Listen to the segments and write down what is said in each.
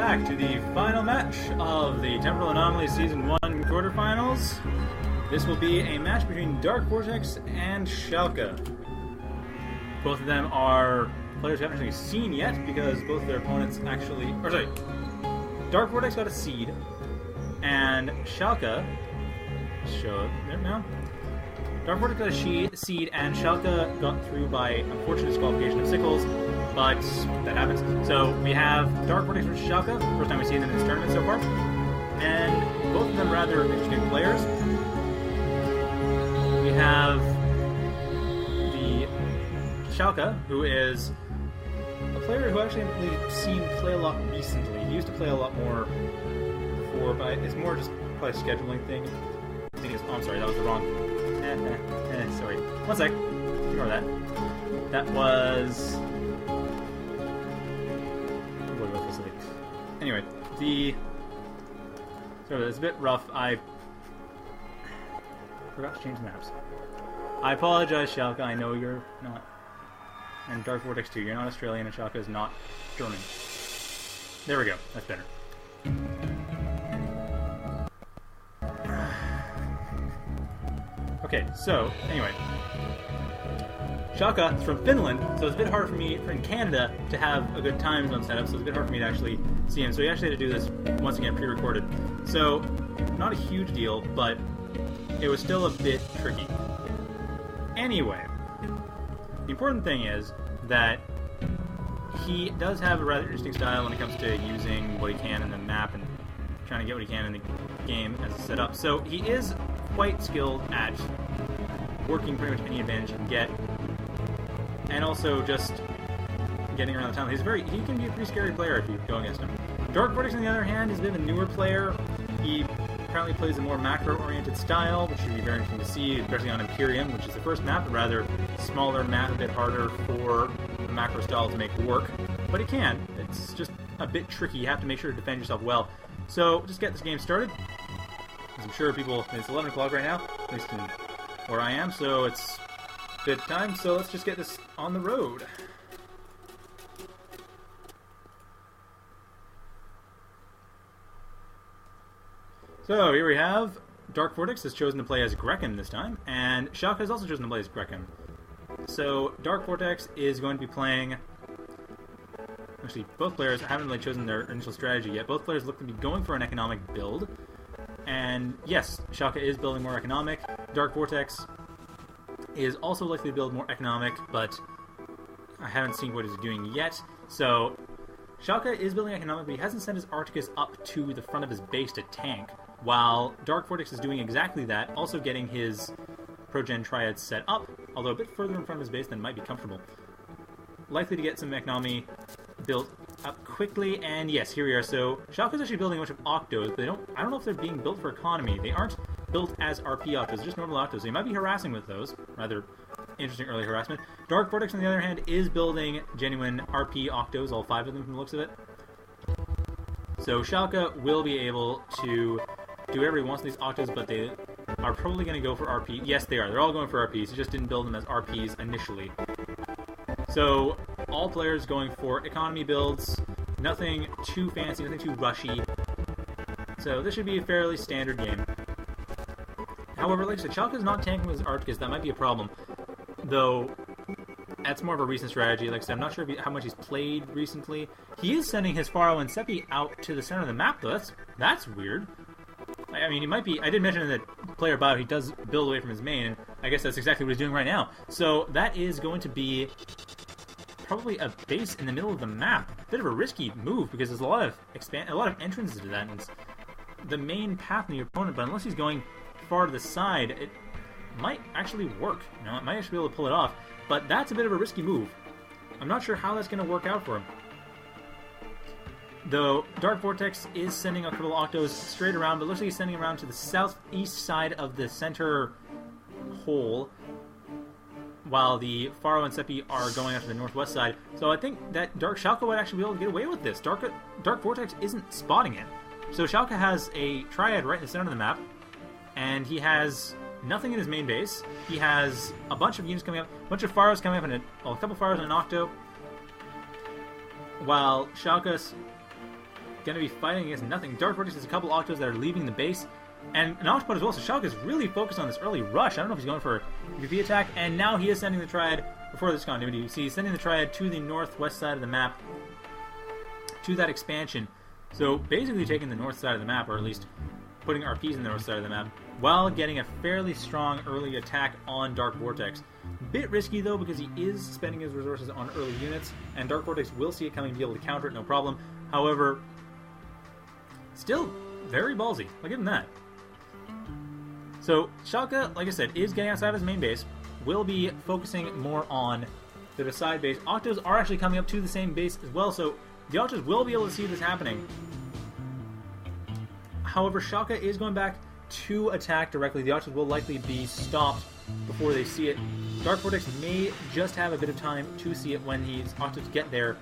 back to the final match of the Temporal Anomalies Season 1 Quarterfinals. This will be a match between DarkVortex and Shalkka. Both of them are players we haven't actually seen yet because both of their opponents actually... DarkVortex got a seed, and Shalkka... Show it there now. DarkVortex got a seed, and Shalkka got through by unfortunate disqualification of Sickles, but that happens. So we have DarkVortex versus Shalkka, first time we've seen them in this tournament so far, and both of them rather interesting players. We have the Shalkka, who is a player who actually haven't really seen play a lot recently. He used to play a lot more before, but it's more just probably a scheduling thing. Oh, I'm sorry, that was the wrong... sorry. One sec. Ignore that. That was... What was I supposed to say? Anyway, the... Sorry, it's a bit rough. I forgot to change the maps. I apologize, Shalkka. I know you're not... And DarkVortex too. You're not Australian, and Shalkka is not German. There we go. That's better. Okay, so, anyway. Shalkka is from Finland, so it's a bit hard for me, in Canada, to have a good time zone setup, so it's a bit hard for me to actually see him. So we actually had to do this, once again, pre-recorded. So, not a huge deal, but it was still a bit tricky. Anyway, the important thing is that he does have a rather interesting style when it comes to using what he can in the map and trying to get what he can in the game as a setup. So he is quite skilled at working pretty much any advantage he can get, and also just getting around the town. He can be a pretty scary player if you go against him. DarkVortex, on the other hand, is a bit of a newer player. He apparently plays a more macro-oriented style, which should be very interesting to see, especially on Imperium, which is the first map, a rather smaller map, a bit harder for the macro style to make work. But it can. It's just a bit tricky. You have to make sure to defend yourself well. So, just get this game started. As I'm sure people... It's 11 o'clock right now, at least in where I am, so it's a bit time. So let's just get this on the road. So here we have DarkVortex has chosen to play as Grekim this time, and Shalkka has also chosen to play as Grekim. So DarkVortex is going to be playing... Actually, both players haven't really chosen their initial strategy yet. Both players look to be going for an economic build. And yes, Shalkka is building more economic. DarkVortex is also likely to build more economic, but I haven't seen what he's doing yet. So Shalkka is building economic, but he hasn't sent his Articus up to the front of his base to tank, while DarkVortex is doing exactly that, also getting his Progen Triad set up, although a bit further in front of his base than might be comfortable. Likely to get some economy built up quickly, and yes, here we are. So Shalkka's actually building a bunch of Octos, but I don't know if they're being built for economy. They aren't built as RP Octos, they're just normal Octos, so you might be harassing with those. Rather interesting early harassment. DarkVortex, on the other hand, is building genuine RP Octos, all 5 of them from the looks of it. So Shalkka will be able to do whatever he wants with these Octos, but they are probably going to go for RP. Yes, they are. They're all going for RPs. He just didn't build them as RPs initially. So all players going for economy builds. Nothing too fancy, nothing too rushy. So this should be a fairly standard game. However, like I said, Shalkka's not tanking with his Articus. That might be a problem. Though, that's more of a recent strategy. Like I said, I'm not sure how much he's played recently. He is sending his Pharaoh and Seppi out to the center of the map, though. That's weird. I mean, he might be... I did mention in the player bio he does build away from his main, and I guess that's exactly what he's doing right now. So that is going to be probably a base in the middle of the map. Bit of a risky move, because there's a lot of entrances to that, and it's the main path in your opponent, but unless he's going far to the side, it might actually work. You know, it might actually be able to pull it off, but that's a bit of a risky move. I'm not sure how that's going to work out for him. Though DarkVortex is sending a couple of Octos straight around, but looks like he's sending around to the southeast side of the center hole, while the Pharaoh and Seppi are going out to the northwest side. So I think that Shalkka would actually be able to get away with this. DarkVortex isn't spotting it. So Shalkka has a Triad right in the center of the map, and he has nothing in his main base. He has a bunch of units coming up, a bunch of Pharaohs coming up, and a couple Pharaohs and an Octo, while Shalkka's going to be fighting against nothing. DarkVortex has a couple Octos that are leaving the base, and an Octopod as well, so Shalkka is really focused on this early rush. I don't know if he's going for a PvP attack, and now he is sending the Triad, before this continuity, you see he's sending the Triad to the northwest side of the map, to that expansion. So basically taking the north side of the map, or at least putting RPs in the north side of the map, while getting a fairly strong early attack on DarkVortex. Bit risky though, because he is spending his resources on early units, and DarkVortex will see it coming and be able to counter it, no problem. However, still very ballsy. I'll give him that. So Shalkka, like I said, is getting outside of his main base, will be focusing more on the side base. Octos are actually coming up to the same base as well, so the Octos will be able to see this happening. However, Shalkka is going back to attack directly. The Octos will likely be stopped before they see it. DarkVortex may just have a bit of time to see it when his Octos get there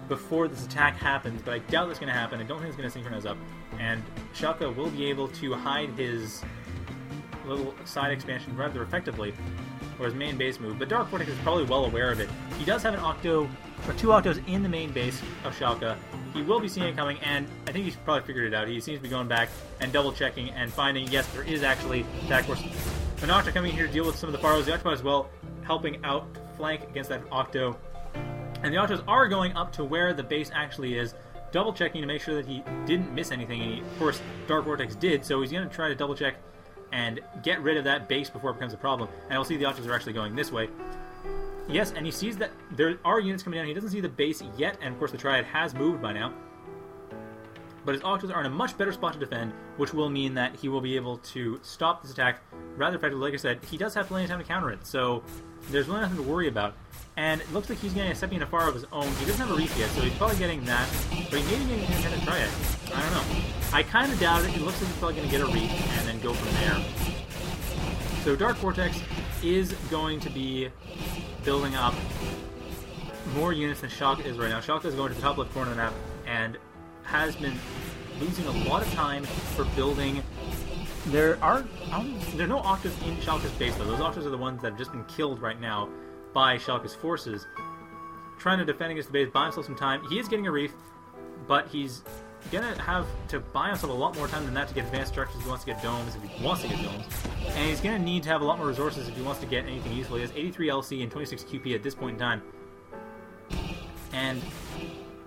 before this attack happens, but I doubt that's going to happen. I don't think it's going to synchronize up, and Shalkka will be able to hide his little side expansion rather effectively, or his main base move, but DarkVortex is probably well aware of it. He does have an Octo, or 2 Octos in the main base of Shalkka. He will be seeing it coming, and I think he's probably figured it out. He seems to be going back and double-checking and finding, yes, there is actually attack force. An Octo coming in here to deal with some of the Pharaohs. The Octopod as well, helping out flank against that Octo. And the Octos are going up to where the base actually is, double-checking to make sure that he didn't miss anything. And of course, DarkVortex did, so he's going to try to double-check and get rid of that base before it becomes a problem. And we'll see the Octos are actually going this way. Yes, and he sees that there are units coming down. He doesn't see the base yet, and of course the Triad has moved by now. But his Octos are in a much better spot to defend, which will mean that he will be able to stop this attack rather effectively. Like I said, he does have plenty of time to counter it, so there's really nothing to worry about. And it looks like he's getting a Seppi and a Pharaoh of his own. He doesn't have a Reef yet, so he's probably getting that. But he may be getting an independent Triad. I don't know. I kind of doubt it. It looks like he's probably going to get a Reef and then go from there. So DarkVortex is going to be building up more units than Shalkka is right now. Shalkka is going to the top left corner of the map and has been losing a lot of time for building. There are no Octos in Shalkka's base though. Those Octos are the ones that have just been killed right now by Shalkka's forces. Trying to defend against the base, buy himself some time. He is getting a Reef, but he's gonna have to buy himself a lot more time than that to get advanced structures if he wants to get domes, if he wants to get domes. And he's gonna need to have a lot more resources if he wants to get anything useful. He has 83 LC and 26 QP at this point in time. And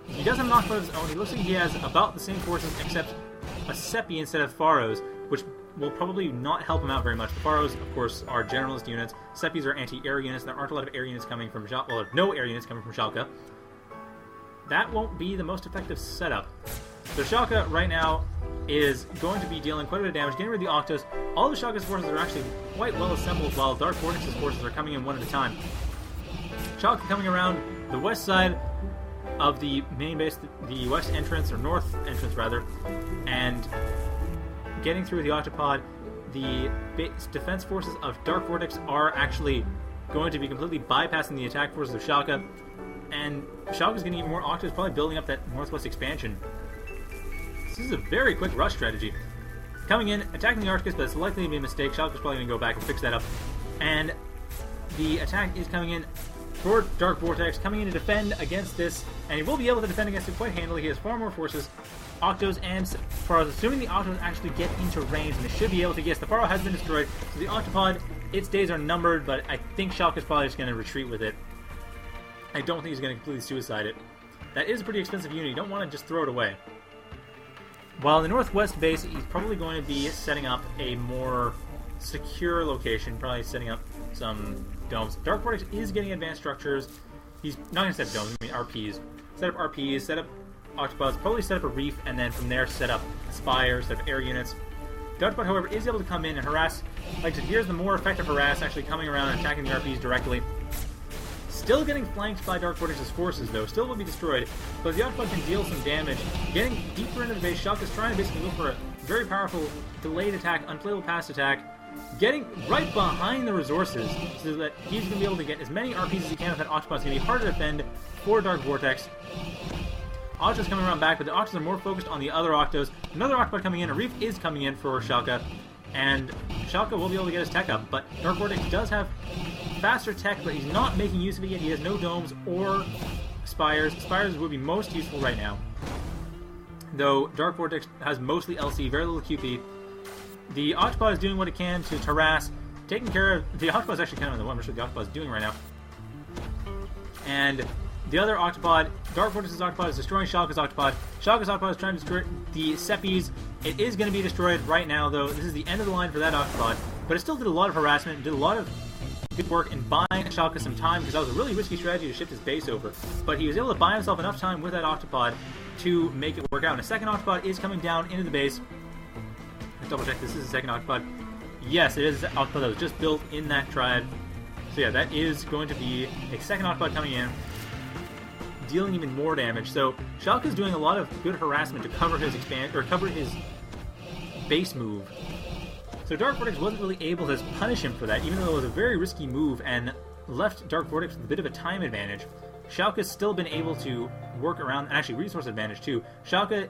he does have an Octopod of his own. He looks like he has about the same forces except a Seppi instead of Pharaohs, which will probably not help him out very much. The Pharaohs, of course, are generalist units. Seppis are anti-air units. There aren't a lot of air units coming from Shalkka. Well, no air units coming from Shalkka. That won't be the most effective setup. So Shalkka right now is going to be dealing quite a bit of damage, getting rid of the Octos. All of Shalkka's forces are actually quite well assembled, while DarkVortex's forces are coming in one at a time. Shalkka coming around the west side of the main base, the west entrance, or north entrance rather, and getting through the Octopod. The base defense forces of DarkVortex are actually going to be completely bypassing the attack forces of Shalkka, and Shalkka's getting even more Octos, probably building up that northwest expansion. This is a very quick rush strategy. Coming in, attacking the Archicus, but it's likely to be a mistake. Shalkka's probably going to go back and fix that up. And the attack is coming in for DarkVortex, coming in to defend against this, and he will be able to defend against it quite handily. He has far more forces, Octos and Pharaohs, assuming the Octos actually get into range, and they should be able to. Yes, the Pharaoh has been destroyed, so the Octopod, its days are numbered, but I think Shalkka's probably just going to retreat with it. I don't think he's going to completely suicide it. That is a pretty expensive unit. You don't want to just throw it away. While in the northwest base, he's probably going to be setting up a more secure location, probably setting up some domes. DarkVortex is getting advanced structures. He's not going to set up domes, I mean RPs. Set up RPs, set up Octopods, probably set up a Reef, and then from there set up Spires, set up air units. The Octopod, however, is able to come in and harass. Like I said, here's the more effective harass, actually coming around and attacking the RPs directly. Still getting flanked by DarkVortex's forces, though. Still will be destroyed, but the Octopod can deal some damage. Getting deeper into the base, Shalkka's trying to basically go for a very powerful delayed attack, unplayable pass attack. Getting right behind the resources so that he's going to be able to get as many RPs as he can with that Octopod. It's going to be hard to defend for DarkVortex. Octos coming around back, but the Octos are more focused on the other Octos. Another Octopod coming in, a Reef is coming in for Shalkka, and Shalkka will be able to get his tech up, but DarkVortex does have faster tech, but he's not making use of it yet. He has no domes or Spires. Spires would be most useful right now. though DarkVortex has mostly LC, very little QP. The Octopod is doing what it can to harass, taking care of... The Octopod is actually kind of the one the Octopod is doing right now. And the other Octopod, DarkVortex's Octopod, is destroying Shalkka's Octopod. Shalkka's Octopod is trying to destroy the Seppies. It is going to be destroyed right now, though. This is the end of the line for that Octopod. But it still did a lot of harassment, did a lot of good work in buying Shalkka some time, because that was a really risky strategy to shift his base over. But he was able to buy himself enough time with that Octopod to make it work out. And a second Octopod is coming down into the base. Let's double check this is the second Octopod. Yes, it is the Octopod that was just built in that triad. So yeah, that is going to be a second Octopod coming in, dealing even more damage. So Shalkka is doing a lot of good harassment to cover his cover his base move. So DarkVortex wasn't really able to punish him for that, even though it was a very risky move and left DarkVortex with a bit of a time advantage. Shalkka's still been able to work around, and actually resource advantage too. Shalkka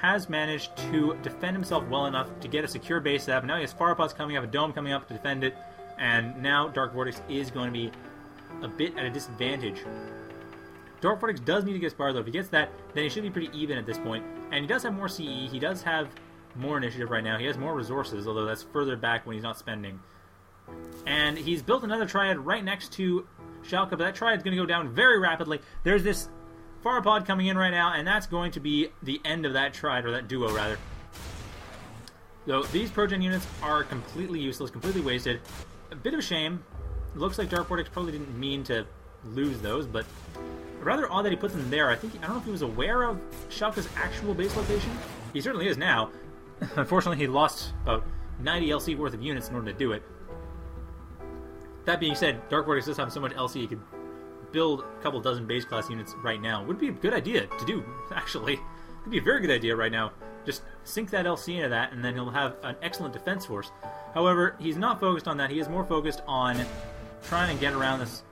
has managed to defend himself well enough to get a secure base set up. Now he has Pharopods coming up, a dome coming up to defend it, and now DarkVortex is going to be a bit at a disadvantage. DarkVortex does need to get Spar though. If he gets that, then he should be pretty even at this point. And he does have more CE, he does have more initiative right now, he has more resources, although that's further back when he's not spending. And he's built another triad right next to Shalkka, but that triad's going to go down very rapidly. There's this Pharopod coming in right now, and that's going to be the end of that triad, or that duo rather. So these Progen units are completely useless, completely wasted. A bit of a shame. It looks like DarkVortex probably didn't mean to lose those, but rather odd that he puts them there. I don't know if he was aware of Shalkka's actual base location. He certainly is now. Unfortunately, he lost about 90 LC worth of units in order to do it. That being said, DarkVortex does have so much LC he could build a couple dozen base class units right now. Would be a good idea to do, actually. Would be a very good idea right now. Just sink that LC into that, and then he'll have an excellent defense force. However, he's not focused on that. He is more focused on trying to get around this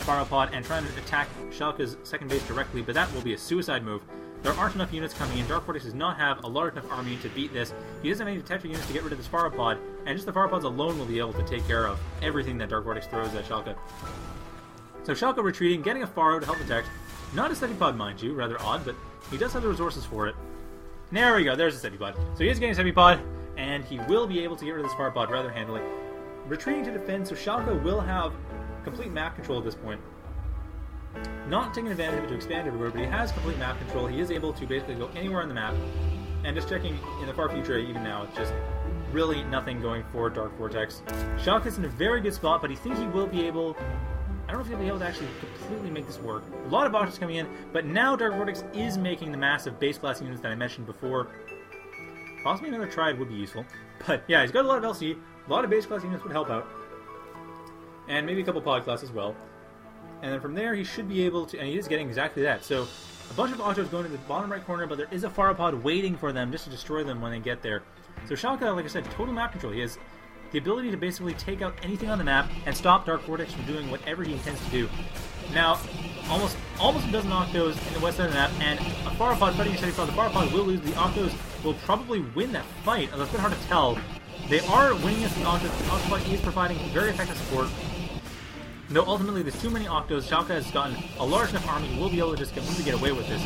Pharopod and trying to attack Shalkka's second base directly, but that will be a suicide move. There aren't enough units coming in. DarkVortex does not have a large enough army to beat this. He doesn't have any detector units to get rid of this Pharopod, and just the Pharopods alone will be able to take care of everything that DarkVortex throws at Shalkka. So Shalkka retreating, getting a Pharo to help detect. Not a Sepipod, mind you, rather odd, but he does have the resources for it. There we go, there's a Sepipod. So he is getting a Sepipod, and he will be able to get rid of this Pharopod rather handily. Retreating to defend, so Shalkka will have complete map control at this point. Not taking advantage of it to expand everywhere, but he has complete map control. He is able to basically go anywhere on the map. And just checking in the far future, even now, it's just really nothing going for DarkVortex. Shalkka's in a very good spot, but he thinks he will be able... I don't know if he'll be able to actually completely make this work. A lot of boxes coming in, but now DarkVortex is making the massive base class units that I mentioned before. Possibly another triad would be useful. But yeah, he's got a lot of LC, a lot of base class units would help out. And maybe a couple pod class as well. And then from there, he should be able to... And he is getting exactly that. So, a bunch of Octos going to the bottom right corner, but there is a Pharopod waiting for them just to destroy them when they get there. So Shalkka, like I said, total map control. He has the ability to basically take out anything on the map and stop DarkVortex from doing whatever he intends to do. Now, almost a dozen Octos in the west side of the map, and a Pharopod fighting a Sepipod. The Pharopod will lose. The Octos will probably win that fight, although it's a bit hard to tell. They are winning against the Octos. The Octopod is providing very effective support. Though ultimately there's too many Octos, Shalkka has gotten a large enough army, he will be able to just completely get away with this.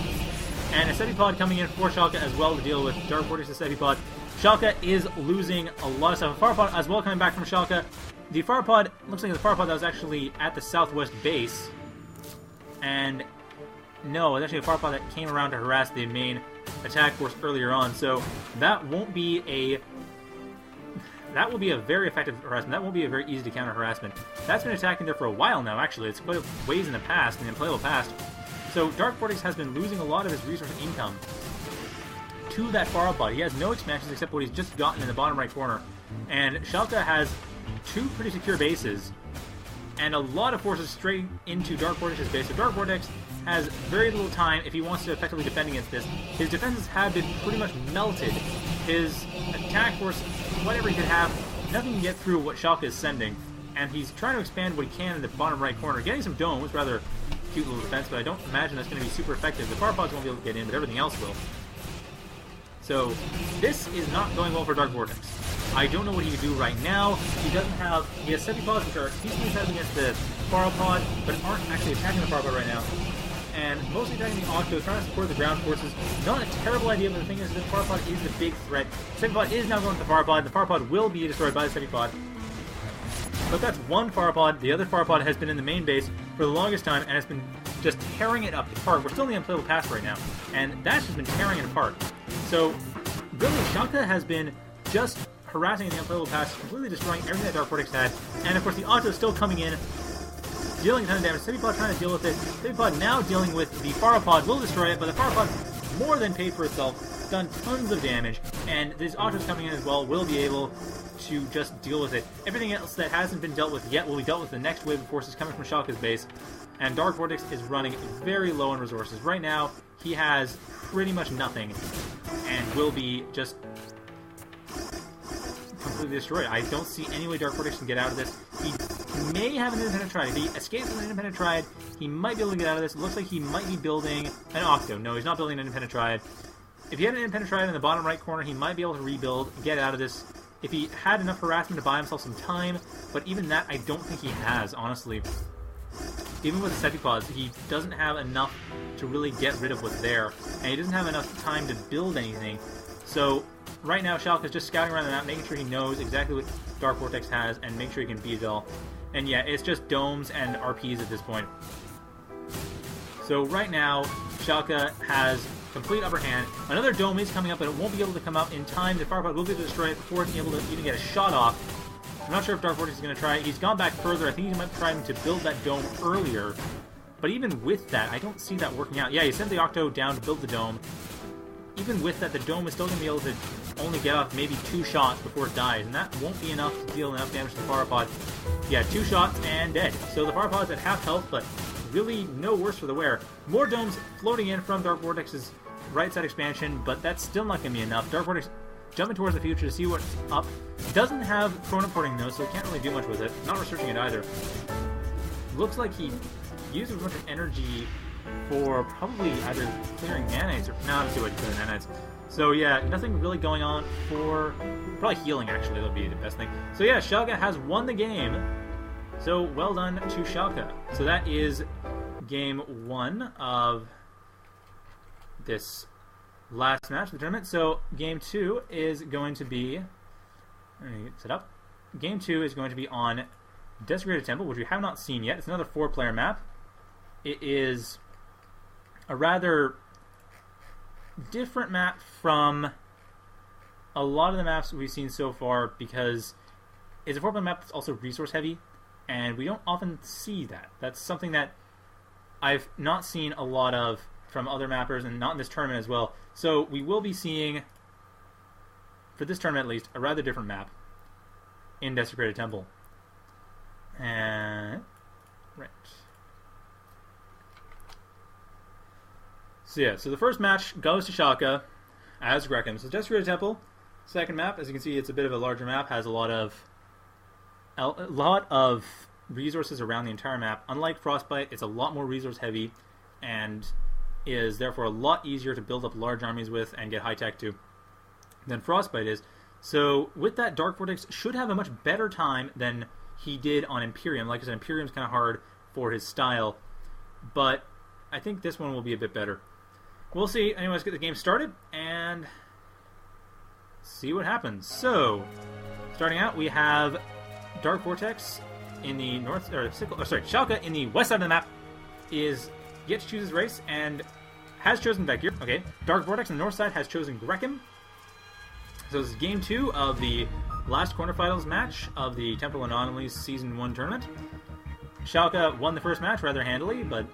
And a Sepipod coming in for Shalkka as well to deal with DarkVortex's Sepipod. Shalkka is losing a lot of stuff. A Pharopod as well coming back from Shalkka. The Pharopod, looks like the Pharopod that was actually at the southwest base. And no, it's actually a Pharopod that came around to harass the main attack force earlier on. So that won't be a... That will be a very effective harassment. That won't be a very easy to counter harassment. That's been attacking there for a while now, actually. It's quite a ways in the past, in the unplayable past. So DarkVortex has been losing a lot of his resource income to that Pharopod. He has no expansions except what he's just gotten in the bottom right corner. And Shalkka has two pretty secure bases and a lot of forces straight into DarkVortex's base. So DarkVortex has very little time if he wants to effectively defend against this. His defenses have been pretty much melted. His attack force, whatever he could have, nothing can get through what Shalkka is sending. And he's trying to expand what he can in the bottom right corner. Getting some domes, rather cute little defense, but I don't imagine that's going to be super effective. The Pharopods won't be able to get in, but everything else will. So this is not going well for DarkVortex. I don't know what he can do right now. He doesn't have... He has Sepipods, which are decently effective against the Pharopod, but aren't actually attacking the Pharopod right now. and mostly attacking the Octo, trying to support the ground forces. Not a terrible idea, but the thing is the Farpod is the big threat. Sepipod is now going to the Farpod. The Farpod will be destroyed by the Sepipod. But that's one Farpod. The other Farpod has been in the main base for the longest time and has been just tearing it apart. We're still in the unplayable pass right now, and that's just been tearing it apart. So, really, Shalkka has been just harassing the unplayable pass, completely destroying everything that DarkVortex had. And of course, the Octo is still coming in, dealing a ton of damage. Sepipod trying to deal with it. Sepipod now dealing with the Farpod, will destroy it, but the Farpod more than paid for itself, done tons of damage, and this Octo's coming in as well, will be able to just deal with it. Everything else that hasn't been dealt with yet will be dealt with the next wave of forces coming from Shalkka's base, and DarkVortex is running very low on resources. Right now, he has pretty much nothing, and will be just completely destroyed. I don't see any way DarkVortex can get out of this. He may have an independent triad. If he escapes with an independent triad, he might be able to get out of this. It looks like he might be building an Octo. No, he's not building an independent triad. If he had an independent triad in the bottom right corner, he might be able to rebuild, get out of this. If he had enough harassment to buy himself some time, but even that I don't think he has, honestly. Even with the Sepipods, he doesn't have enough to really get rid of what's there, and he doesn't have enough time to build anything. So, right now, Shalkka's just scouting around the map, making sure he knows exactly what DarkVortex has, and make sure he can beat it all. And yeah, it's just domes and RPs at this point. So right now, Shalkka has complete upper hand. Another dome is coming up, but it won't be able to come out in time. The Farpod will be able to destroy it before it's able to even get a shot off. I'm not sure if DarkVortex is going to try it. He's gone back further. I think he might try to build that dome earlier. But even with that, I don't see that working out. Yeah, he sent the Octo down to build the dome. Even with that, the dome is still going to be able to only get off maybe 2 shots before it dies, and that won't be enough to deal enough damage to the Farpod. Yeah, 2 shots and dead. So the Farpod's at half health, but really no worse for the wear. More domes floating in from DarkVortex's right side expansion, but that's still not going to be enough. DarkVortex jumping towards the future to see what's up. Doesn't have chronoporting though, so he can't really do much with it. Not researching it either. Looks like he uses a bunch of energy for probably either clearing nanites or not too much clearing nanites. So yeah, nothing really going on for probably healing. Actually, that'll be the best thing. So yeah, Shalkka has won the game. So well done to Shalkka. So that is game 1 of this last match of the tournament. So game 2 is going to be, let me set up. Game 2 is going to be on Desecrated Temple, which we have not seen yet. It's another 4-player map. It is a rather different map from a lot of the maps we've seen so far because it's a 4-player map that's also resource heavy, and we don't often see that. That's something that I've not seen a lot of from other mappers, and not in this tournament as well. So we will be seeing, for this tournament at least, a rather different map in Desecrated Temple. And right. So yeah, so the first match goes to Shalkka as Grekim. So Desecrated Temple, second map. As you can see, it's a bit of a larger map. Has a lot of resources around the entire map. Unlike Frostbite, it's a lot more resource heavy, and is therefore a lot easier to build up large armies with and get high tech to than Frostbite is. So with that, DarkVortex should have a much better time than he did on Imperium. Like I said, Imperium's kind of hard for his style, but I think this one will be a bit better. We'll see. Anyway, let's get the game started and see what happens. So, starting out, we have DarkVortex in the north, Shalkka in the west side of the map is yet to choose his race and has chosen Vecgir. Okay, DarkVortex on the north side has chosen Grekim. So this is game 2 of the last quarterfinals match of the Temporal Anomalies Season 1 tournament. Shalkka won the first match rather handily, but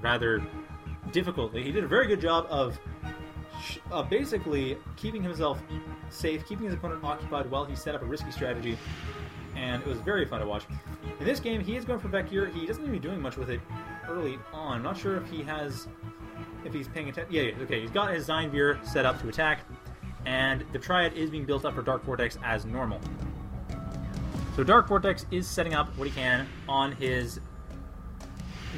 rather difficultly. He did a very good job of basically keeping himself safe, keeping his opponent occupied while he set up a risky strategy, and it was very fun to watch. In this game, he is going for Vecgir. He doesn't even be doing much with it early on. I'm not sure if he's paying attention. Yeah, okay, he's got his Zynveer set up to attack, and the Triad is being built up for DarkVortex as normal. So DarkVortex is setting up what he can on his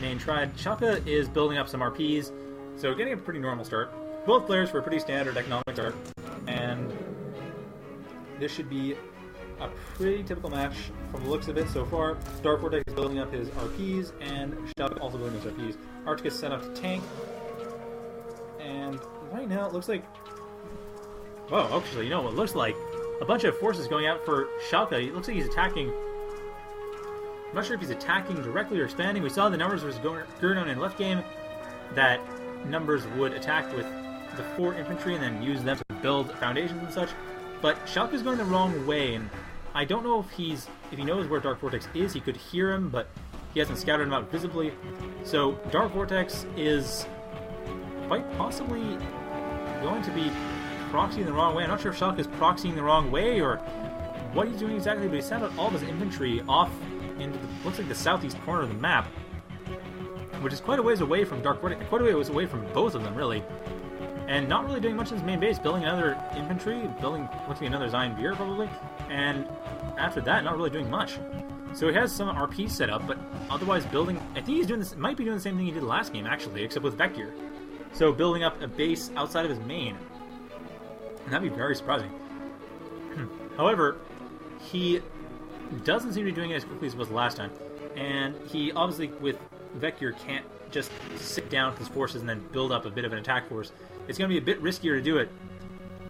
main Triad. Shalkka is building up some RPs, so getting a pretty normal start. Both players for a pretty standard economic start, and this should be a pretty typical match from the looks of it so far. DarkVortex is building up his RPs, and Shalkka also building his RPs. Arcticus set up to tank. And right now it looks like... Whoa, actually, you know what it looks like? A bunch of forces going out for Shalkka. It looks like he's attacking... I'm not sure if he's attacking directly or expanding. We saw the numbers was going on in left game that numbers would attack with the 4 infantry and then use them to build foundations and such. But Shalkka's going the wrong way, and I don't know if he knows where DarkVortex is. He could hear him, but he hasn't scouted him out visibly. So DarkVortex is quite possibly going to be proxying the wrong way. I'm not sure if Shalkka's proxying the wrong way or what he's doing exactly, but he sent out all of his infantry off into the, looks like the southeast corner of the map, which is quite a ways away from DarkVortex, quite a ways away from both of them, really. And not really doing much in his main base, building another infantry, looking at another Vecgir probably, and after that, not really doing much. So he has some RPs set up, but otherwise building, I think he's doing this, might be doing the same thing he did last game, actually, except with Vecgir. So building up a base outside of his main. And that'd be very surprising. However, he doesn't seem to be doing it as quickly as it was last time. And he, obviously, with Vecgir, can't just sit down with his forces and then build up a bit of an attack force. It's going to be a bit riskier to do it,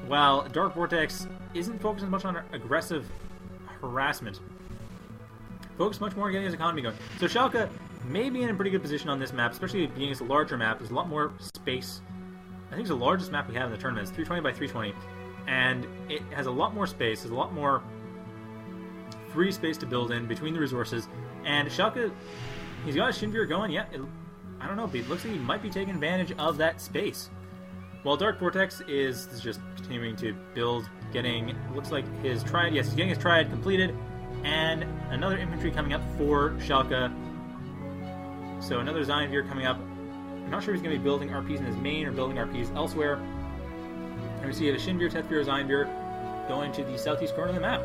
while DarkVortex isn't focusing much on aggressive harassment. Focus much more on getting his economy going. So Shalkka may be in a pretty good position on this map, especially being it's a larger map. There's a lot more space. I think it's the largest map we have in the tournament. It's 320 by 320, and it has a lot more space. There's a lot more free space to build in between the resources. And Shalkka, he's got a Shinvir going. Yeah, I don't know, but it looks like he might be taking advantage of that space. While DarkVortex is just continuing to build, getting, looks like his triad, yes, he's getting his triad completed, and another infantry coming up for Shalkka. So another Vecgir coming up. I'm not sure if he's going to be building RPs in his main or building RPs elsewhere. And we see a Shinvir, Tethvir, Vecgir going to the southeast corner of the map.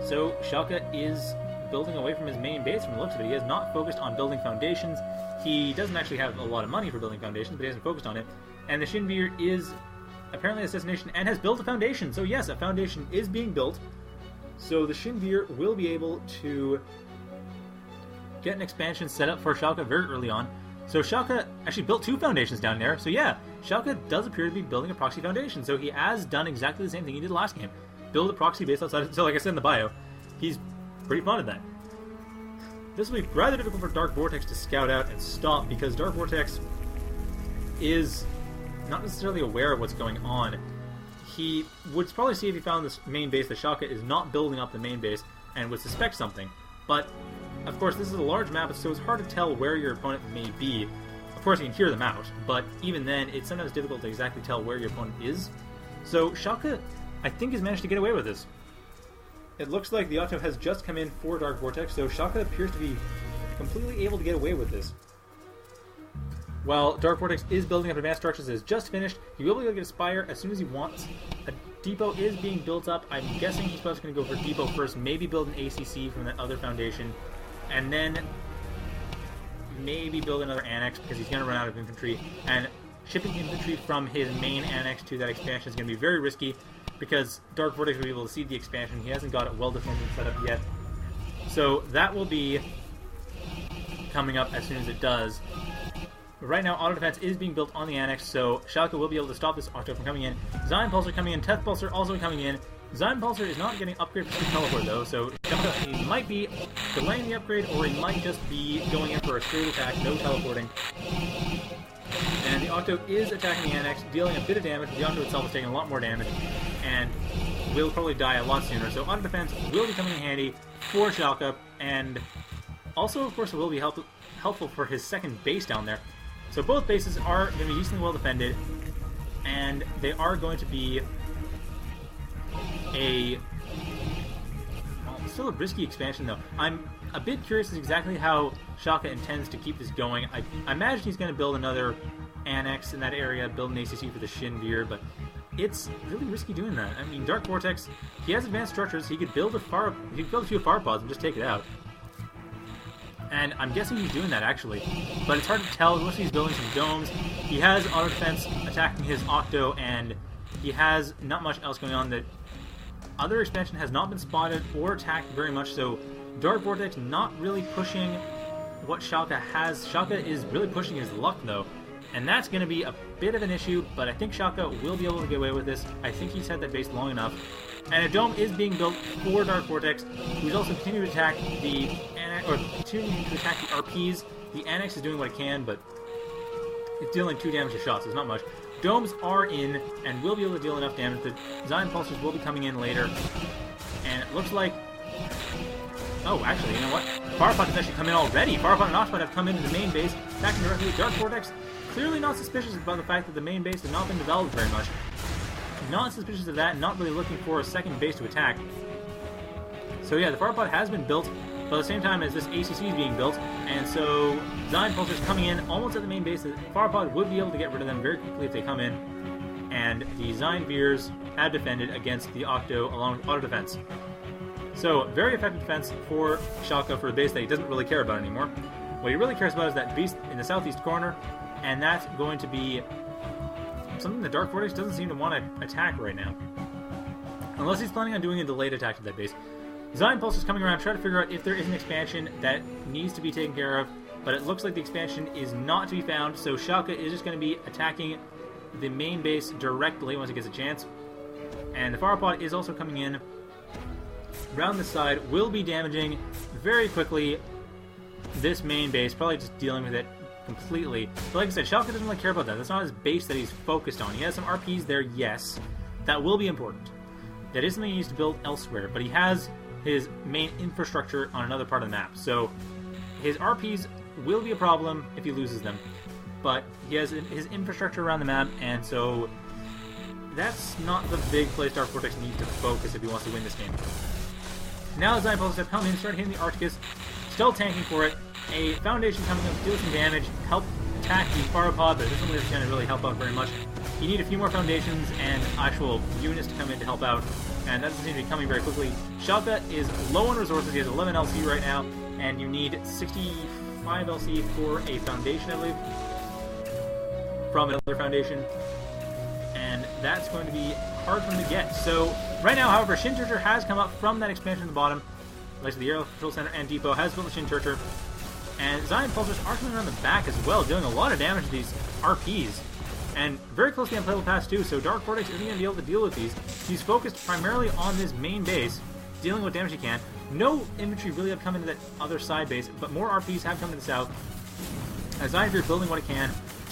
So Shalkka is building away from his main base from the looks of it. He has not focused on building foundations. He doesn't actually have a lot of money for building foundations, but he hasn't focused on it. And the Shinvir is apparently a destination and has built a foundation. So yes, a foundation is being built. So the Shinvir will be able to get an expansion set up for Shalkka very early on. So Shalkka actually built 2 foundations down there. So yeah, Shalkka does appear to be building a proxy foundation. So he has done exactly the same thing he did last game. Build a proxy base outside. So like I said in the bio, he's pretty fond of that. This will be rather difficult for DarkVortex to scout out and stop, because DarkVortex is not necessarily aware of what's going on. He would probably see if he found this main base that Shalkka is not building up the main base and would suspect something. But, of course, this is a large map, so it's hard to tell where your opponent may be. Of course, you can hear them out, but even then, it's sometimes difficult to exactly tell where your opponent is. So, Shalkka, I think, has managed to get away with this. It looks like the Octo has just come in for DarkVortex, so Shalkka appears to be completely able to get away with this. While DarkVortex is building up advanced structures that is just finished, he will be able to get a Spire as soon as he wants. A depot is being built up. I'm guessing he's probably going to go for a depot first, maybe build an ACC from that other foundation, and then maybe build another annex, because he's going to run out of infantry. And shipping infantry from his main annex to that expansion is going to be very risky, because DarkVortex will be able to see the expansion. He hasn't got it well defended set up yet. So that will be coming up as soon as it does. Right now, auto defense is being built on the annex, so Shalkka will be able to stop this Octo from coming in. Zion Pulsar coming in, Teth Pulsar also coming in. Zion Pulsar is not getting upgrade for teleport though, so Shalkka, he might be delaying the upgrade, or he might just be going in for a straight attack, no teleporting. And the Octo is attacking the annex, dealing a bit of damage. The Octo itself is taking a lot more damage, and will probably die a lot sooner. So auto defense will be coming in handy for Shalkka, and also, of course, it will be helpful for his second base down there. So both bases are going to be decently well defended, and they are going to be still a risky expansion though. I'm a bit curious as exactly how Shalkka intends to keep this going. I imagine he's going to build another annex in that area, build an ACC for the Shinvir, but it's really risky doing that. I mean, DarkVortex, he has advanced structures. He could build a few far pods and just take it out. And I'm guessing he's doing that, actually. But it's hard to tell. It looks like he's building some domes. He has auto defense attacking his Octo, and he has not much else going on. That other expansion has not been spotted or attacked very much, so DarkVortex not really pushing what Shalkka has. Shalkka is really pushing his luck, though, and that's going to be a bit of an issue, but I think Shalkka will be able to get away with this. I think he's had that base long enough. And a dome is being built for DarkVortex, who's also continuing to attack the RPs. The Annex is doing what it can, but it's dealing 2 damage to shots. It's not much. Domes are in, and will be able to deal enough damage. The Zion Pulsers will be coming in later. And it looks like... Oh, actually, you know what? Firepot has actually come in already. Firepot and Oshpot have come into the main base, attacking directly with DarkVortex. Clearly not suspicious about the fact that the main base has not been developed very much. Not suspicious of that, not really looking for a second base to attack. So yeah, the Firepot has been built, but at the same time as this ACC is being built, and so Zion Pulsers coming in almost at the main base. The Firepot would be able to get rid of them very quickly if they come in, and the Zion Veers have defended against the Octo along with auto defense. So, very effective defense for Shalkka for a base that he doesn't really care about anymore. What he really cares about is that beast in the southeast corner, and that's going to be something that DarkVortex doesn't seem to want to attack right now. Unless he's planning on doing a delayed attack to that base. Zion Pulse is coming around trying to figure out if there is an expansion that needs to be taken care of, but it looks like the expansion is not to be found, so Shalkka is just going to be attacking the main base directly once he gets a chance. And the Firepot is also coming in around the side, will be damaging very quickly this main base, probably just dealing with it completely. But like I said, Shalkka doesn't really care about that. That's not his base that he's focused on. He has some RPs there, yes. That will be important. That is something he needs to build elsewhere, but he has his main infrastructure on another part of the map. So his RPs will be a problem if he loses them, but he has his infrastructure around the map, and so that's not the big place DarkVortex needs to focus if he wants to win this game. Now the Zion Pulsers have come in, start hitting the Arcticus, still tanking for it. A Foundation coming up, deal some damage, help attack the Firepod, but it isn't going to really help out very much. You need a few more Foundations and actual units to come in to help out, and that doesn't seem to be coming very quickly. Shalkka is low on resources, he has 11 LC right now, and you need 65 LC for a Foundation, I believe, from another Foundation, and that's going to be hard for him to get. So, right now, however, Shin Churcher has come up from that expansion at the bottom. Like the Air Control Center and Depot has built the Shin Churcher. And Zion Pulsers are coming around the back as well, doing a lot of damage to these RPs. And very close to the Unplayable Pass too, so DarkVortex isn't going to be able to deal with these. He's focused primarily on this main base, dealing with damage he can. No infantry really have come into that other side base, but more RPs have come to the south. As Zion is building what it can.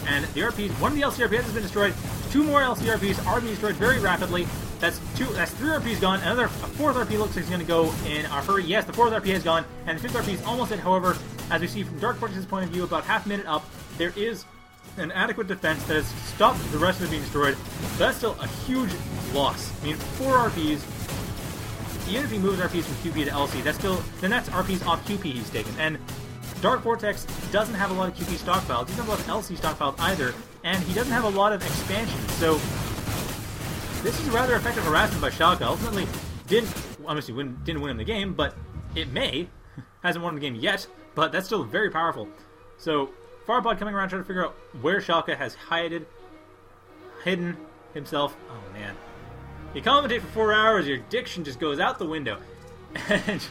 And the RPs, one of the LCRPs has been destroyed. 2 more LCRPs are being destroyed very rapidly. That's 3 RPs gone. A 4th RP looks like he's going to go in a hurry. Yes, the 4th RP is gone, and the 5th RP is almost dead. However, as we see from DarkVortex's point of view, about half a minute up, there is an adequate defense that has stopped the rest of it being destroyed. But that's still a huge loss. I mean, 4 RPs. Even if he moves RPs from QP to LC, then that's RPs off QP he's taken. And DarkVortex doesn't have a lot of QP stockpiled. He doesn't have a lot of LC stockpiled either, and he doesn't have a lot of expansion. So this is a rather effective harassment by Shalkka. Ultimately, didn't win him the game, but it may. Hasn't won the game yet, but that's still very powerful. So Firepod coming around trying to figure out where Shalkka has hidden himself. Oh man. You commentate for 4 hours, your diction just goes out the window. And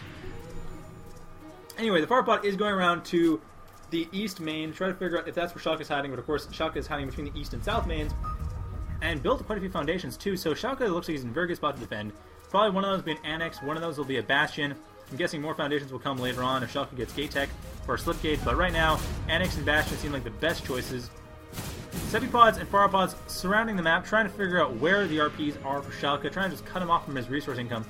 anyway, the Firepod is going around to the east main, trying to figure out if that's where Shalkka's hiding, but of course Shalkka is hiding between the east and south mains, and built quite a few foundations too, so Shalkka looks like he's in a very good spot to defend. Probably one of those will be an annex, one of those will be a bastion. I'm guessing more foundations will come later on if Shalkka gets gate tech or slipgate, but right now, annex and bastion seem like the best choices. Sepipods and Firepods surrounding the map, trying to figure out where the RPs are for Shalkka, trying to just cut him off from his resource income.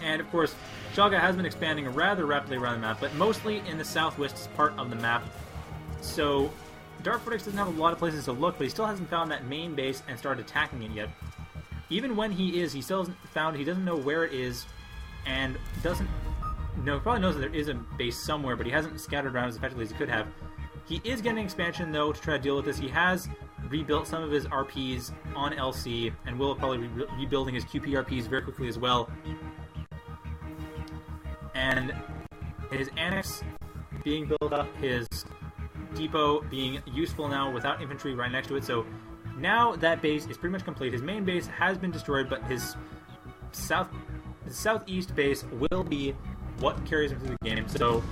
And of course, Shalkka has been expanding rather rapidly around the map, but mostly in the southwest part of the map. So DarkVortex doesn't have a lot of places to look, but he still hasn't found that main base and started attacking it yet. Even when he still hasn't found, he doesn't know where it is, and probably knows that there is a base somewhere, but he hasn't scattered around as effectively as he could have. He is getting expansion, though, to try to deal with this. He has rebuilt some of his RPs on LC, and will probably be rebuilding his QP RPs very quickly as well. And his annex being built up, his depot being useful now without infantry right next to it. So now that base is pretty much complete. His main base has been destroyed, but his southeast base will be what carries him through the game. So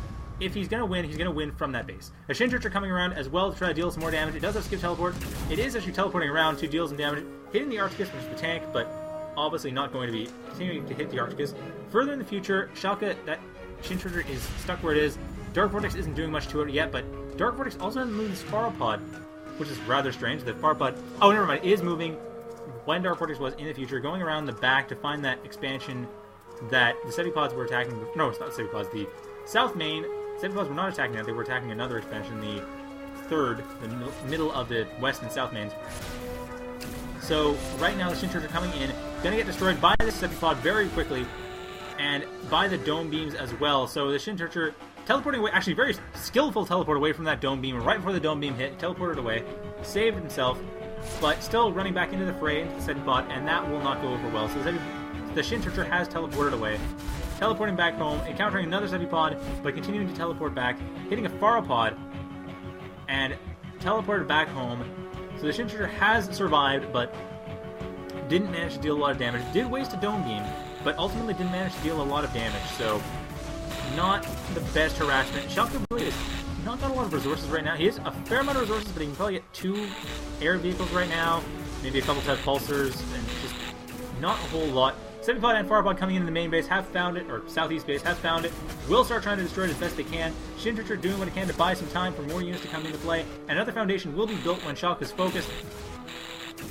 if he's going to win from that base. A Shin Churcher coming around as well to try to deal some more damage. It does have skip teleport. It is actually teleporting around to deal some damage, hitting the Arcticus, which is the tank, but obviously not going to be continuing to hit the Arcticus. Further in the future, Shalkka, that Shin Churcher is stuck where it is. DarkVortex isn't doing much to it yet, but DarkVortex also hasn't moved this Pharopod, which is rather strange. The Pharopod, oh, never mind, is moving when DarkVortex was in the future, going around the back to find that expansion that the Sepipods were attacking. No, it's not the Sepipods. The South Main Sepipods were not attacking that. They were attacking another expansion, the third, the middle of the West and South Mains. So right now the Shin Churcher coming in, going to get destroyed by this Sepipod very quickly, and by the Dome Beams as well. So the Shin Churcher teleporting away, actually very skillful teleport away from that Dome Beam. Right before the Dome Beam hit, teleported away, saved himself, but still running back into the fray, into the Sepipod, and that will not go over well. So the Shin Churcher has teleported away, teleporting back home, encountering another Sepipod, but continuing to teleport back, hitting a Pharopod, and teleported back home. So the Shin Churcher has survived, but didn't manage to deal a lot of damage. Did waste a Dome Beam, but ultimately didn't manage to deal a lot of damage, so not the best harassment. Shalkka really has not got a lot of resources right now. He has a fair amount of resources, but he can probably get 2 air vehicles right now, maybe a couple Ted Pulsars, and just not a whole lot. Sepipod and Pharopod coming into the main base have found it, or southeast base have found it, will start trying to destroy it as best they can. Shin Churcher doing what it can to buy some time for more units to come into play. Another foundation will be built when Shalkka is focused,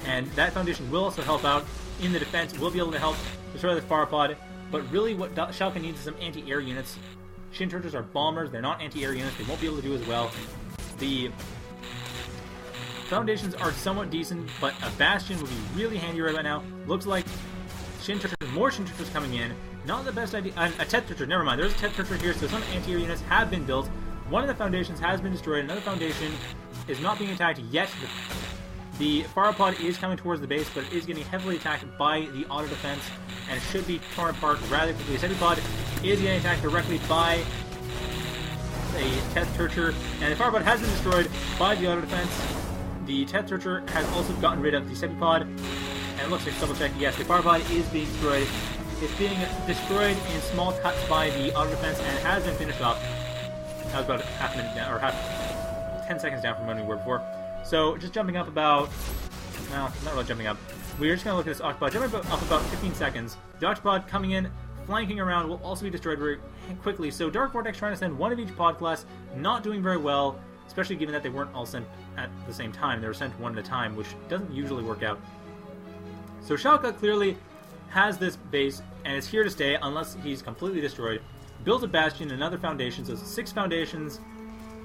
and that foundation will also help out in the defense, will be able to help destroy the Pharopod. But really what Shalkka needs is some anti-air units. Shin Churchers are bombers, they're not anti-air units, they won't be able to do as well. The foundations are somewhat decent, but a Bastion would be really handy right now. Looks like Shin Churcher, more Shin Churchers coming in. Not the best idea. A Tet Churcher, never mind. There's a Tet Churcher here, so some anti-air units have been built. One of the foundations has been destroyed. Another foundation is not being attacked yet. The Pharopod is coming towards the base, but it is getting heavily attacked by the auto defense and should be torn apart rather quickly. The Sepipod is getting attacked directly by a Tet Churcher, and the Pharopod has been destroyed by the auto defense. The Tet Churcher has also gotten rid of the Sepipod. And it looks like, double check, yes, the Pharopod is being destroyed. It's being destroyed in small cuts by the auto defense and has been finished off. That was about half a minute down, or 10 seconds down from when we were before. So just jumping up about, well, not really jumping up. We're just going to look at this Octopod. Jumping up about 15 seconds. The Octopod coming in, flanking around, will also be destroyed very quickly. So DarkVortex trying to send one of each pod class, not doing very well, especially given that they weren't all sent at the same time. They were sent one at a time, which doesn't usually work out. So Shalkka clearly has this base, and is here to stay unless he's completely destroyed. Built a Bastion, another foundation, so 6 foundations,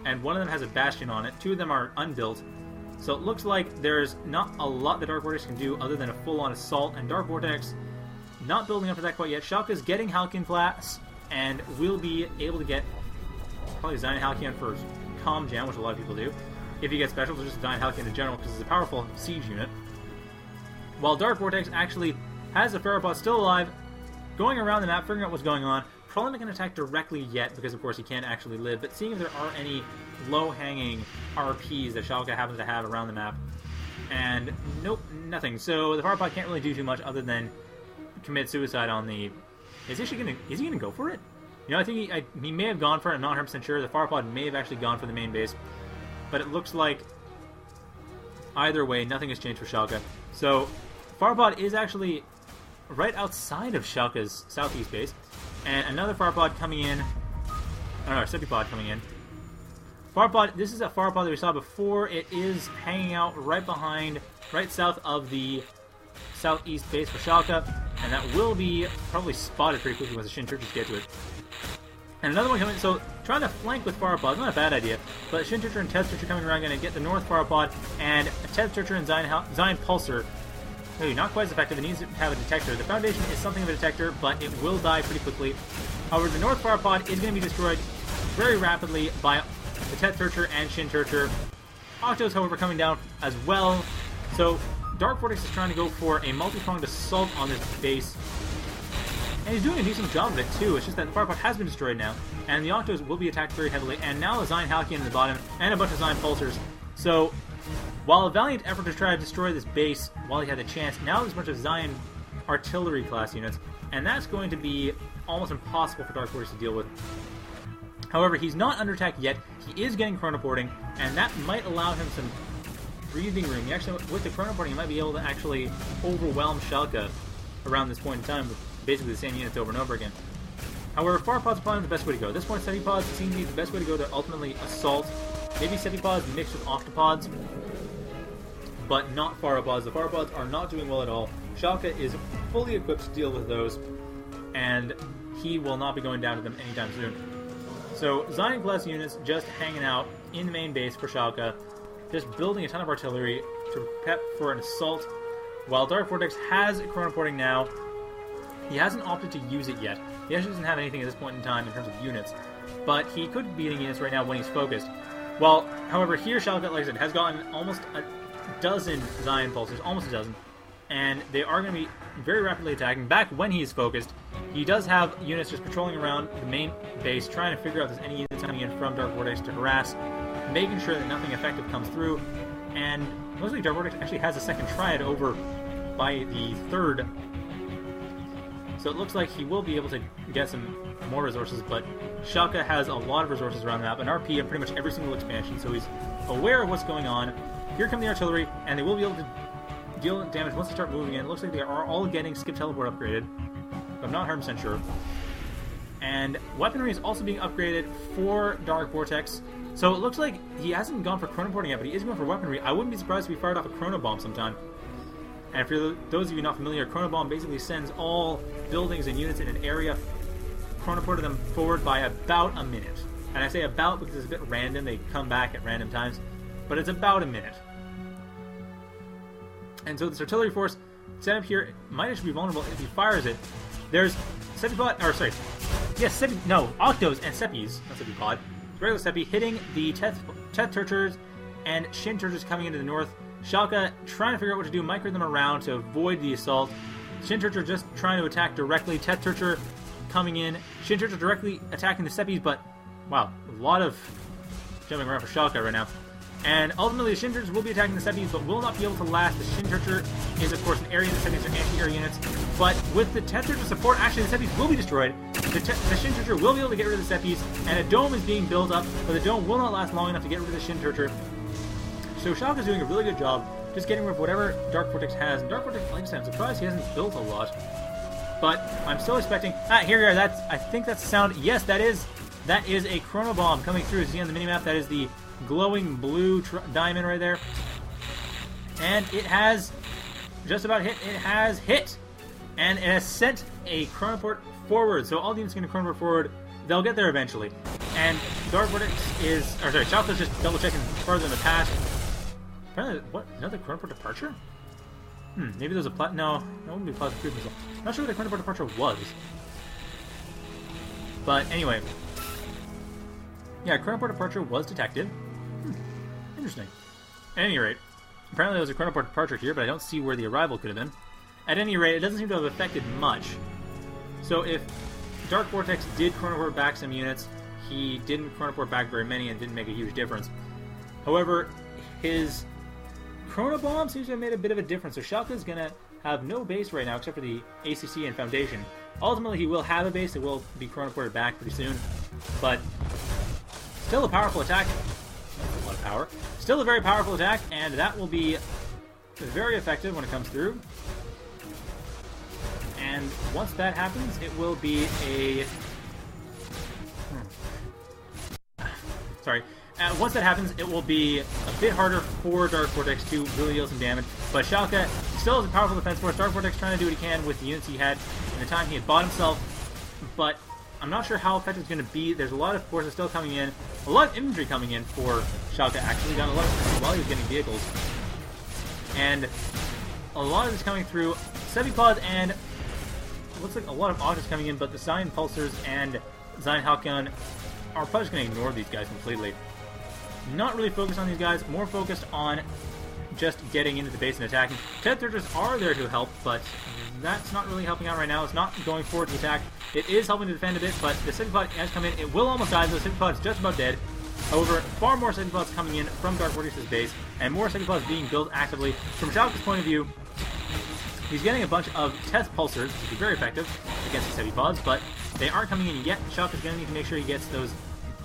and one of them has a Bastion on it. 2 of them are unbuilt. So it looks like there's not a lot that DarkVortex can do other than a full-on assault, and DarkVortex not building up to that quite yet. Shalkka's getting Halcyon Flats, and will be able to get probably Zion Halcyon for Calm Jam, which a lot of people do. If you get specials, or just Zion Halcyon in general, because it's a powerful siege unit. While DarkVortex actually has the Pharopod still alive, going around the map, figuring out what's going on. Probably not going to attack directly yet, because of course he can't actually live, but seeing if there are any low-hanging RPs that Shalkka happens to have around the map. And nope, nothing. So the Pharopod can't really do too much other than commit suicide on the... Is he gonna go for it? You know, I think he may have gone for it, I'm not 100% sure. The Pharopod may have actually gone for the main base. But it looks like either way, nothing has changed for Shalkka. So Pharopod is actually right outside of Shalkka's southeast base, and another Pharopod coming in. Sepipod coming in. Pharopod, this is a Pharopod that we saw before. It is hanging out right behind, right south of the southeast base for Shalkka, and that will be probably spotted pretty quickly once the Shin Churchers get to it. And another one coming, so trying to flank with Pharopod, not a bad idea, but Shin Churcher and Tet Churcher coming around, going to get the North Pharopod, and Tet Churcher and Zion Pulsar. Maybe not quite as effective, it needs to have a detector. The Foundation is something of a detector, but it will die pretty quickly. However, the North Pharopod is going to be destroyed very rapidly by the Tet Churcher and Shin Churcher. Octos, however, coming down as well. So DarkVortex is trying to go for a multi-pronged assault on this base. And he's doing a decent job of it too. It's just that the Pharopod has been destroyed now, and the Octos will be attacked very heavily. And now a Zion Halcyon in the bottom, and a bunch of Zion Pulsars. So while a valiant effort to try to destroy this base while he had the chance, now there's a bunch of Zion artillery class units, and that's going to be almost impossible for DarkVortex to deal with. However, he's not under attack yet. He is getting chronoporting, and that might allow him some breathing room. He actually, with the chronoporting, he might be able to actually overwhelm Shalkka around this point in time with basically the same units over and over again. However, far pods are probably not the best way to go. At this point, semi-pods seem to be the best way to go to ultimately assault. Maybe semi-pods mixed with octopods, but not pharopods. The pharopods are not doing well at all. Shalkka is fully equipped to deal with those, and he will not be going down to them anytime soon. So, Zion class units just hanging out in the main base for Shalkka, just building a ton of artillery to prep for an assault, while DarkVortex has chronoporting now. He hasn't opted to use it yet. He actually doesn't have anything at this point in time in terms of units, but he could be getting units right now when he's focused. Well, however, here Shalkka, like I said, has gotten almost a dozen Zion pulsers, almost a dozen, and they are going to be very rapidly attacking. Back when he's focused, he does have units just patrolling around the main base, trying to figure out if there's any units coming in from DarkVortex to harass, making sure that nothing effective comes through, and mostly DarkVortex actually has a second triad over by the third. So it looks like he will be able to get some more resources, but Shalkka has a lot of resources around the map, and RP in pretty much every single expansion, so he's aware of what's going on. Here come the artillery, and they will be able to deal damage once they start moving in. It looks like they are all getting skip teleport upgraded, but I'm not 100% sure. And weaponry is also being upgraded for DarkVortex, so it looks like he hasn't gone for chronoporting yet, but he is going for weaponry. I wouldn't be surprised if he fired off a chrono bomb sometime. And for those of you not familiar, Chrono Bomb basically sends all buildings and units in an area, chronoported them forward by about a minute. And I say about because it's a bit random, they come back at random times, but it's about a minute. And so this artillery force set up here might actually be vulnerable if he fires it. There's Sepipod, or sorry, yes, Octos and Seppies, not Sepipod, regular Seppi hitting the Teth Turchers and Shin Turchers coming into the north. Shalkka trying to figure out what to do, micro them around to avoid the assault. Shin Turcher just trying to attack directly. Teth Turcher coming in. Shin Turcher directly attacking the Seppies, but wow, a lot of jumping around for Shalkka right now. And ultimately, the Shin Turchers will be attacking the Seppies, but will not be able to last. The Shin Turcher is, of course, an area, and the Seppies are anti-air units. But with the Teth Turcher support, actually, the Seppies will be destroyed. The Shin Turcher will be able to get rid of the Seppies, and a dome is being built up, but the dome will not last long enough to get rid of the Shin Turcher. So Shalkka's doing a really good job just getting rid of whatever DarkVortex has. And DarkVortex, like I said, I'm surprised he hasn't built a lot. But I'm still expecting... here we are. I think that's the sound. Yes, that is a Chrono Bomb coming through. See on the minimap, that is the glowing blue diamond right there. And it has just about hit. It has hit. And it has sent a Chronoport forward. So all the units are going to Chronoport forward. They'll get there eventually. And DarkVortex is... Or sorry, Shalkka's just double-checking further in the past. Apparently, what? Another Chronoport departure? Maybe there's a no, that wouldn't be a plasma cruise missile. Not sure what the Chronoport departure was. But anyway. Yeah, Chronoport departure was detected. Interesting. At any rate, apparently there was a Chronoport departure here, but I don't see where the arrival could have been. At any rate, it doesn't seem to have affected much. So if DarkVortex did Chronoport back some units, he didn't Chronoport back very many and didn't make a huge difference. However, his Chrono Bomb seems to have made a bit of a difference. So Shalkka's going to have no base right now except for the ACC and Foundation. Ultimately, he will have a base that will be Chronoported back pretty soon. But still a powerful attack. That's a lot of power. Still a very powerful attack, and that will be very effective when it comes through. And once that happens, it will be a... Sorry. Once that happens, it will be a bit harder for DarkVortex to really deal some damage. But Shalkka still has a powerful defense force. DarkVortex trying to do what he can with the units he had in the time he had bought himself. But I'm not sure how effective it's going to be. There's a lot of forces still coming in. A lot of infantry coming in for Shalkka, actually. Done a lot of while he was getting vehicles. And a lot of this coming through Sepipod, and it looks like a lot of Octos coming in, but the Zion Pulsars and Zion Halcyon are probably just going to ignore these guys completely. Not really focused on these guys, more focused on just getting into the base and attacking. Teth Turchers are there to help, but that's not really helping out right now. It's not going forward to attack. It is helping to defend a bit, but the Sepipod has come in. It will almost die, though. The Sepipod is just about dead. However, far more Sepipods coming in from DarkVortex's base, and more Sepipods being built actively. From Shalkka's point of view, he's getting a bunch of Teth Pulsars, which is very effective against the Sepipods, but they aren't coming in yet. Shalkka's going to need to make sure he gets those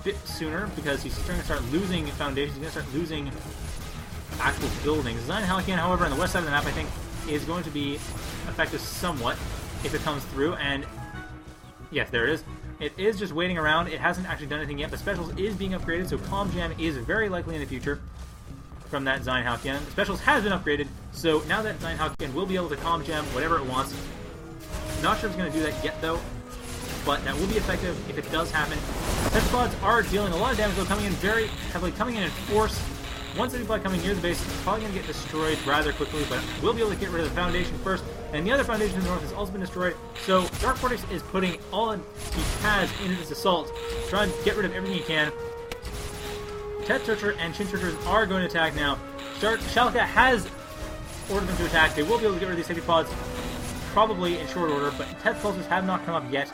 bit sooner because he's going to start losing foundations. He's going to start losing actual buildings. Design Halcyon, however, on the west side of the map, I think, is going to be effective somewhat if it comes through. And yes, there it is. It is just waiting around. It hasn't actually done anything yet, but Specials is being upgraded, so Calm Jam is very likely in the future from that Design Halcyon. Specials has been upgraded, so now that Design Halcyon will be able to Calm Jam whatever it wants. Not sure if it's going to do that yet, though, but that will be effective if it does happen. Tetrapods are dealing a lot of damage, though, coming in very heavily, coming in force. Once Tetrapod coming near the base, it's probably going to get destroyed rather quickly, but we'll be able to get rid of the Foundation first. And the other Foundation in the north has also been destroyed, so DarkVortex is putting all he has into this assault, trying to get rid of everything he can. Tet Torture and Chin Tortures are going to attack now. Shalkka has ordered them to attack. They will be able to get rid of these heavy pods probably in short order, but Tet Pulses have not come up yet.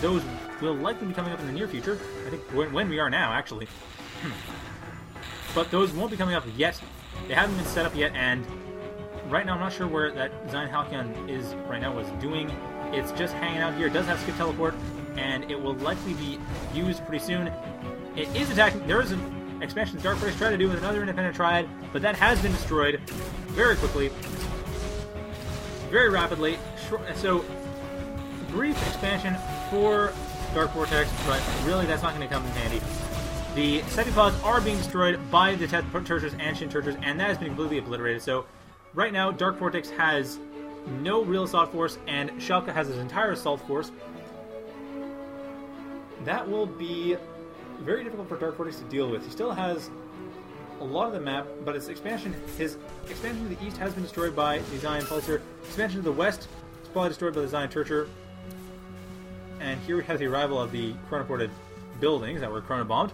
Those will likely be coming up in the near future. I think when we are now, actually. But those won't be coming up yet. They haven't been set up yet, and right now I'm not sure where that Design Halcyon is right now, what's doing. It's just hanging out here. It does have Skip Teleport, and it will likely be used pretty soon. It is attacking. There is an expansion DarkVortex tried to do with another Independent Triad, but that has been destroyed very quickly, very rapidly. So, brief expansion for DarkVortex, but really that's not going to come in handy. The Septipods are being destroyed by the Tet Tortures and Shin Tortures, and that has been completely obliterated. So, right now, DarkVortex has no real assault force, and Shalkka has his entire assault force. That will be very difficult for DarkVortex to deal with. He still has a lot of the map, but his expansion to the east has been destroyed by Design Pulsar. Expansion to the west is probably destroyed by the Design Torture. And here we have the arrival of the chronoported buildings that were chronobombed.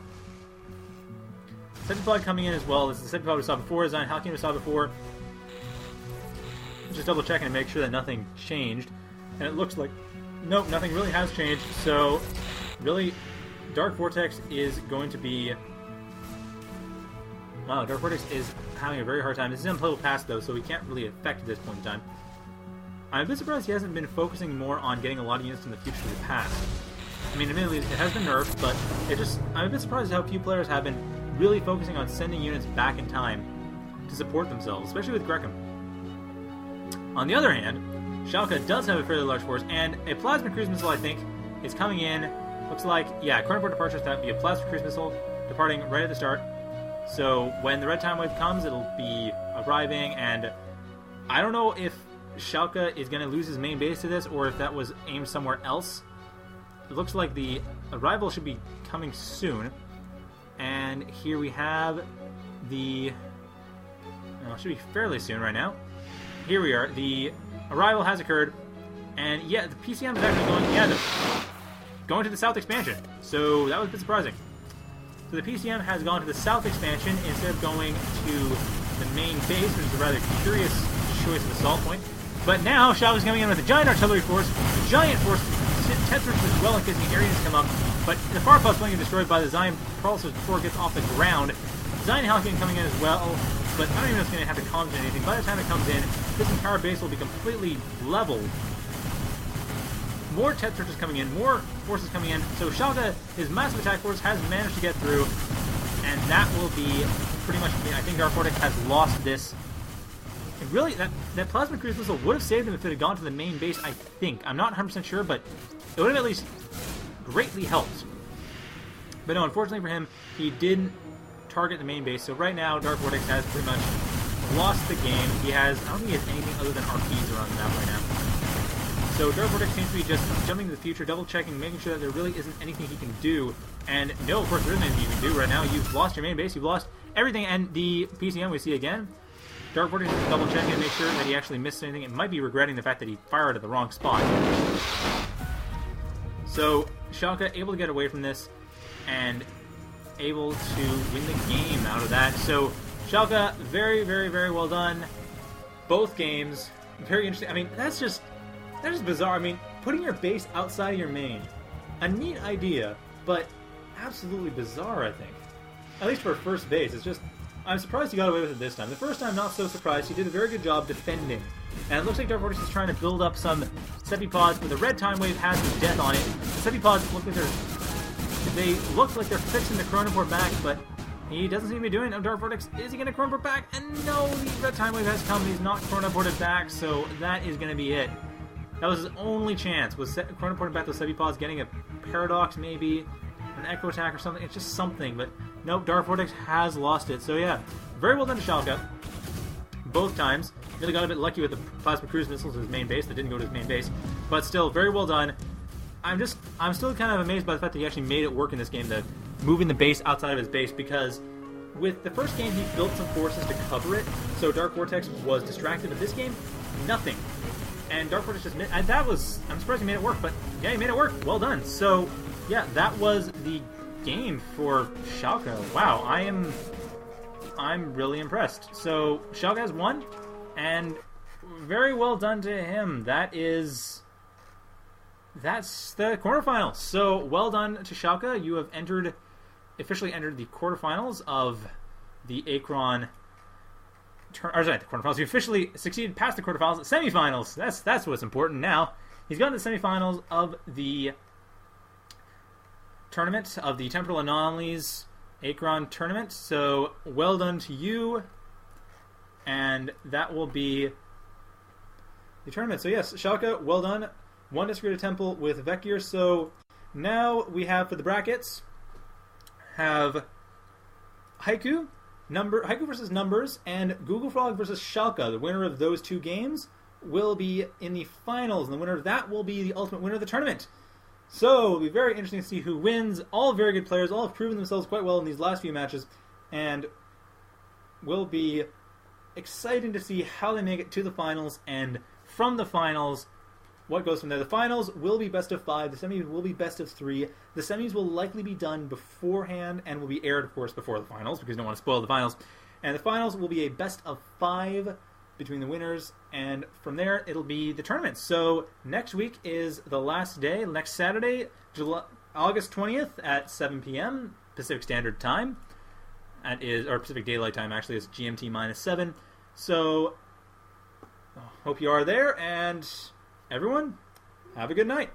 Septipod coming in as well. This is the Septipod we saw before, Design Halcyon we saw before. Just double checking to make sure that nothing changed. And it looks like, nope, nothing really has changed. So, really, DarkVortex is going to be... Wow, DarkVortex is having a very hard time. This is unplayable past, though, so he can't really affect at this point in time. I'm a bit surprised he hasn't been focusing more on getting a lot of units in the future to the past. I mean, admittedly, it has been nerfed, but I'm a bit surprised how few players have been really focusing on sending units back in time to support themselves, especially with Grekim. On the other hand, Shalkka does have a fairly large force, and a Plasma Cruise Missile, I think, is coming in. Looks like, yeah, Chronoport departure, that would be a Plasma Cruise Missile departing right at the start. So when the red time wave comes, it'll be arriving, and I don't know if Shalkka is going to lose his main base to this, or if that was aimed somewhere else. It looks like the arrival should be coming soon. And here we have the... Well, it should be fairly soon right now. Here we are. The arrival has occurred. And yeah, the PCM is actually going to the south expansion. So that was a bit surprising. So the PCM has gone to the south expansion instead of going to the main base, which is a rather curious choice of assault point. But now Shalkka's coming in with a giant artillery force, a giant force, Tetris as well in case the Aryans come up. But the far pod's going to be destroyed by the Zion Pulsars before it gets off the ground. Zion Halcyon coming in as well, but I don't even know if it's going to have to comment on anything. By the time it comes in, this entire base will be completely leveled. More Tet Tortures coming in, more forces coming in. So Shalkka, his massive attack force, has managed to get through, and that will be pretty much, I think DarkVortex has lost this. And really, that Plasma Cruise Missile would have saved him if it had gone to the main base, I think. I'm not 100% sure, but it would have at least greatly helped. But no, unfortunately for him, he didn't target the main base, so right now DarkVortex has pretty much lost the game. I don't think he has anything other than RPs around the map right now. So DarkVortex seems to be just jumping to the future, double checking, making sure that there really isn't anything he can do. And no, of course there isn't anything you can do right now. You've lost your main base, you've lost everything, and the PCM we see again. DarkVortex is double checking to make sure that he actually missed anything. It might be regretting the fact that he fired at the wrong spot. So Shalkka able to get away from this and able to win the game out of that. So Shalkka, very, very, very well done. Both games, very interesting. I mean, that's just bizarre. I mean, putting your base outside of your main, a neat idea, but absolutely bizarre, I think. At least for first base, it's just, I'm surprised he got away with it this time. The first time, not so surprised. He did a very good job defending. And it looks like DarkVortex is trying to build up some Septipods, but the red time wave has some death on it. The Septipods look like they're They look like they're fixing the Chronoport back, but he doesn't seem to be doing it. DarkVortex, is he going to Chronoport back? And no, the Red Time Wave has come. He's not Chronoported back, so that is going to be it. That was his only chance, was Chronoporting back those Sebipods, getting a Paradox maybe, an Echo Attack or something. It's just something, but nope, DarkVortex has lost it. So yeah, very well done to Shalkka. Both times. Really got a bit lucky with the Plasma Cruise missiles to his main base that didn't go to his main base. But still, very well done. I'm still kind of amazed by the fact that he actually made it work in this game, that moving the base outside of his base, because with the first game he built some forces to cover it, so DarkVortex was distracted. But this game, nothing. And DarkVortex just I'm surprised he made it work, but yeah, he made it work. Well done. So yeah, that was the game for Shalkka. Wow, I'm really impressed. So Shalkka has won, and very well done to him. That's the quarterfinals. So well done to Shalkka. You have officially entered the quarterfinals of the Achron. The quarterfinals. You officially succeeded past the quarterfinals, semifinals. That's what's important now. He's gotten to the semifinals of the tournament of the Temporal Anomalies Achron tournament. So well done to you, and that will be the tournament. So yes, Shalkka, well done. One Desecrated Temple with Vecgir. So now we have, for the brackets, have Haiku versus Numbers, and Google Frog versus Shalkka. The winner of those two games will be in the finals, and the winner of that will be the ultimate winner of the tournament. So it'll be very interesting to see who wins. All very good players, all have proven themselves quite well in these last few matches, and will be exciting to see how they make it to the finals, and from the finals, what goes from there. The finals will be best of 5, the semis will be best of 3. The semis will likely be done beforehand and will be aired, of course, before the finals, because you don't want to spoil the finals. And the finals will be a best of 5 between the winners, and from there it'll be the tournament. So next week is the last day, next Saturday, August 20th at 7 p.m. Pacific Standard Time. Or Pacific Daylight Time, actually, is GMT -7. So hope you are there, and everyone, have a good night.